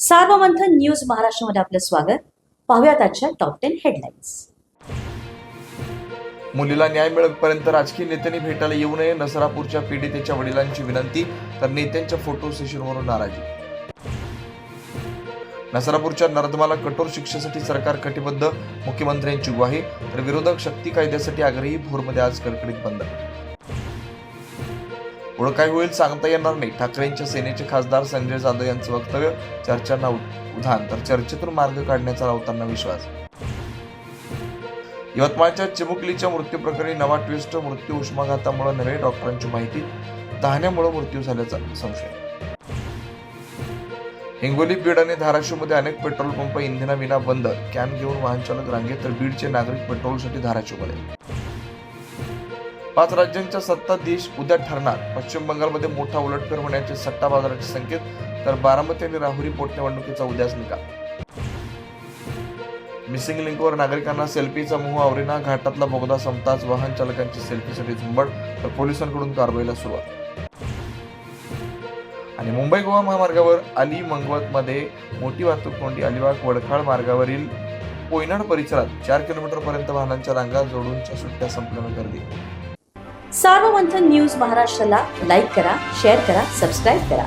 Sarvamanthan news महाराष्ट्रामध्ये आपलं स्वागत. पाहूयात आजच्या टॉप 10 हेडलाईन्स. मुलीला न्याय मिळेपर्यंत राजकीय नेत्यांनी भेटायला येऊ नये, नसरापूरच्या पीडितेच्या वडिलांची विनंती, तर नेत्यांच्या फोटो सेशनवरून नाराजी. नसरापूरच्या नर्दमाला कठोर शिक्षेसाठी सरकार कटिबद्ध, मुख्यमंत्र्यांची ग्वाही, तर विरोधक शक्ती कायद्यासाठी आग्रही. भोरमध्ये आज कडकडीत बंद. पुढे काय होईल सांगता येणार नाही, ठाकरेंच्या सेनेचे खासदार संजय जाधव यांचं वक्तव्य. चर्चांना उधाण, तर चर्चेतून मार्ग काढण्याचा राऊतांना विश्वास. यवतमाळच्या चिमुकलीच्या मृत्यू प्रकरणी नवा ट्विस्ट, मृत्यू उष्माघातामुळे नव्हे, डॉक्टरांची माहिती, तहाण्यामुळे मृत्यू झाल्याचा संशय. हिंगोली, बीड आणि धाराशिवमध्ये अनेक पेट्रोल पंप इंधनाविना बंद, कॅन घेऊन वाहन चालक रांगेत, तर बीडचे नागरिक पेट्रोलसाठी धाराशिवमध्ये. 5 राज्यांच्या सत्ताधीश उद्या ठरणार, पश्चिम बंगालमध्ये मोठा उलटफेर होण्याचे सट्टा बाजाराचे संकेत, तर बारामती आणि राहुरी पोटनिवडणुकीचा उद्याच निकाल. मिसिंग लिंकवर नागरिकांना सेल्फीचा मोह आवरेना, घाटातला बोगदा संपताच वाहन चालकांची सेल्फीसाठी झुंबड, तर पोलिसांकडून कारवाईला सुरुवात. आणि मुंबई गोवा महामार्गावर अली मंगवतमध्ये मोठी वाहतूक कोंडी, अलिबाग वडखाळ मार्गावरील पोयनाड परिसरात 4 किलोमीटर पर्यंत वाहनांच्या रांगा, जोडूनच्या सुट्ट्या संपल्यानं गर्दी. सार्वमंथन न्यूज महाराष्ट्राला लाईक करा, शेअर करा, सबस्क्राईब करा.